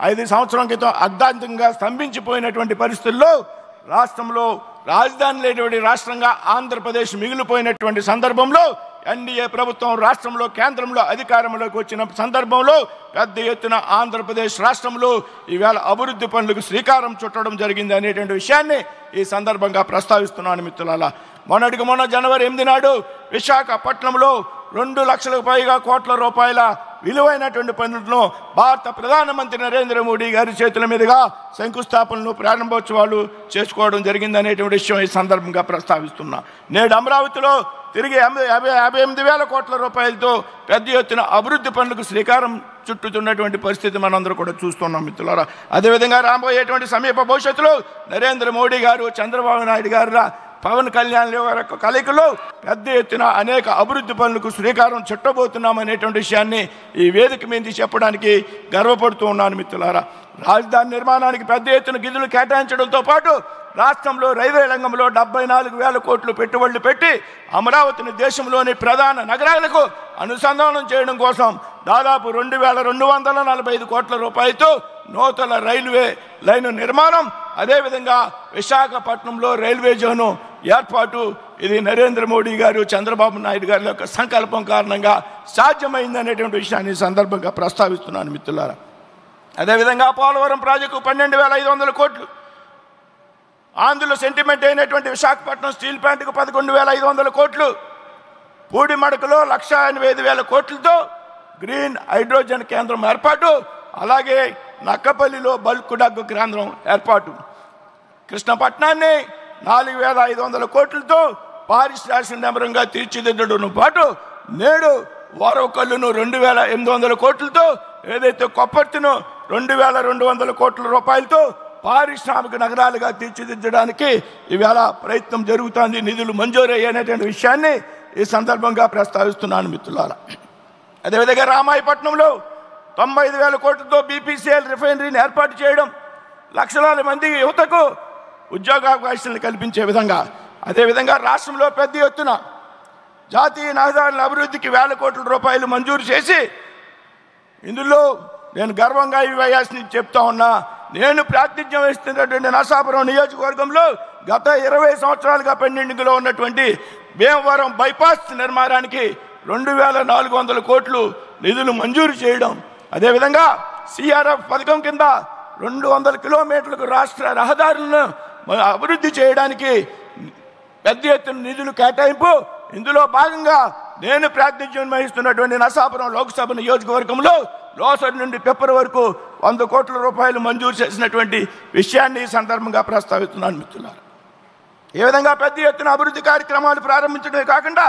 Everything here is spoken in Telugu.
5 సంవత్సరాల క్రితం అర్ధాంతంగా స్తంభించిపోయినటువంటి పరిస్థితుల్లో రాష్ట్రంలో రాజధాని లేనటువంటి రాష్ట్రంగా ఆంధ్రప్రదేశ్ మిగిలిపోయినటువంటి సందర్భంలో ఎన్డీఏ ప్రభుత్వం రాష్ట్రంలో కేంద్రంలో అధికారంలోకి వచ్చిన సందర్భంలో పెద్ద ఎత్తున ఆంధ్రప్రదేశ్ రాష్ట్రంలో ఈవేళ అభివృద్ధి పనులకు శ్రీకారం చుట్టడం జరిగింది అనేటువంటి విషయాన్ని ఈ సందర్భంగా ప్రస్తావిస్తున్నాను మిత్రులారా. మొన్నటికి మొన్న జనవరి 8 నాడు విశాఖపట్నంలో 2 లక్షలకు పైగా కోట్ల రూపాయల విలువైనటువంటి పనులను భారత ప్రధానమంత్రి నరేంద్ర మోడీ గారి చేతుల మీదుగా శంకుస్థాపనలు ప్రారంభోత్సవాలు చేసుకోవడం జరిగింది అనేటువంటి విషయం ఈ సందర్భంగా ప్రస్తావిస్తున్నా. నేడు అమరావతిలో తిరిగి 58,000 కోట్ల రూపాయలతో పెద్ద ఎత్తున అభివృద్ధి పనులకు శ్రీకారం చుట్టుతున్నటువంటి పరిస్థితి మనందరూ కూడా చూస్తున్నాం మిత్రులారా. అదేవిధంగా రాబోయేటువంటి సమీప భవిష్యత్తులో నరేంద్ర మోడీ గారు, చంద్రబాబు నాయుడు గారు, పవన్ కళ్యాణ్ యొక్క కలయికలో పెద్ద ఎత్తున అనేక అభివృద్ధి పనులకు శ్రీకారం చుట్టబోతున్నాం అనేటువంటి విషయాన్ని ఈ వేదిక మీద చెప్పడానికి గర్వపడుతూ ఉన్నాను మిత్రులారా. రాజధాని నిర్మాణానికి పెద్ద ఎత్తున నిధులు కేటాయించడంతో పాటు రాష్ట్రంలో రైల్వే రంగంలో 74,000 కోట్లు పెట్టుబడులు పెట్టి అమరావతిని దేశంలోని ప్రధాన నగరాలకు అనుసంధానం చేయడం కోసం దాదాపు 2,245 కోట్ల రూపాయలతో నూతన రైల్వే లైను నిర్మాణం, అదేవిధంగా విశాఖపట్నంలో రైల్వే జోను ఏర్పాటు ఇది నరేంద్ర మోడీ గారు, చంద్రబాబు నాయుడు గారి యొక్క సంకల్పం కారణంగా సాధ్యమైంది అనేటువంటి విషయాన్ని సందర్భంగా ప్రస్తావిస్తున్నాను మిత్రులారా. అదేవిధంగా పోలవరం ప్రాజెక్టు 12,500 కోట్లు, ఆంధ్రలో సెంటిమెంట్ అయినటువంటి విశాఖపట్నం స్టీల్ ప్లాంట్కు 11,500 కోట్లు, పూడిమడకలో 1,85,000 కోట్లతో గ్రీన్ హైడ్రోజన్ కేంద్రం ఏర్పాటు, అలాగే నక్కపల్లిలో బల్క్ డ్రగ్ కేంద్రం ఏర్పాటు, కృష్ణపట్నాన్ని 4,500 కోట్లతో పారిశ్రామిక నగరంగా తీర్చిదిద్దడంతో పాటు నేడు వారవకల్లును 2,800 కోట్లతో, ఏదైతే కొప్పర్తిను 2,200 కోట్ల రూపాయలతో పారిశ్రామిక నగరాలుగా తీర్చిదిద్దడానికి ఈవేళ ప్రయత్నం జరుగుతుంది. నిధులు మంజూరయ్యేటువంటి విషయాన్ని ఈ సందర్భంగా ప్రస్తావిస్తున్నాను మిత్రులారా. అదేవిధంగా రామాయపట్నంలో 95,000 కోట్లతో బీపీసీఎల్ రిఫైనరీని ఏర్పాటు చేయడం, లక్షలాది మంది యువతకు ఉద్యోగావకాశాలను కల్పించే విధంగా, అదేవిధంగా రాష్ట్రంలో పెద్ద ఎత్తున జాతీయ రహదారుల అభివృద్ధికి 1,000 కోట్ల రూపాయలు మంజూరు చేసి, ఇందులో నేను గర్వంగా ఈ వయస్సుని చెప్తా ఉన్నా, నేను ప్రాతినిధ్యం వహిస్తున్నటువంటి నరసాపురం నియోజకవర్గంలో గత 20 సంవత్సరాలుగా పెండింగ్లో ఉన్నటువంటి భీమవరం బైపాస్ నిర్మాణానికి 2,400 కోట్లు నిధులు మంజూరు చేయడం, అదేవిధంగా సిఆర్ఎఫ్ పథకం కింద 200 కిలోమీటర్లకు రాష్ట్ర రహదారులను అభివృద్ధి చేయడానికి పెద్ద ఎత్తున నిధులు కేటాయింపు. ఇందులో భాగంగా నేను ప్రాతినిధ్యం వహిస్తున్నటువంటి నరసాపురం లోక్సభ నియోజకవర్గంలో లోసరి నుండి పెప్పర్ వరకు 100 కోట్ల రూపాయలు మంజూరు చేసినటువంటి విషయాన్ని ఈ సందర్భంగా ప్రస్తావిస్తున్నాను మిత్రులారా. ఏ విధంగా పెద్ద ఎత్తున అభివృద్ధి కార్యక్రమాలు ప్రారంభించడమే కాకుండా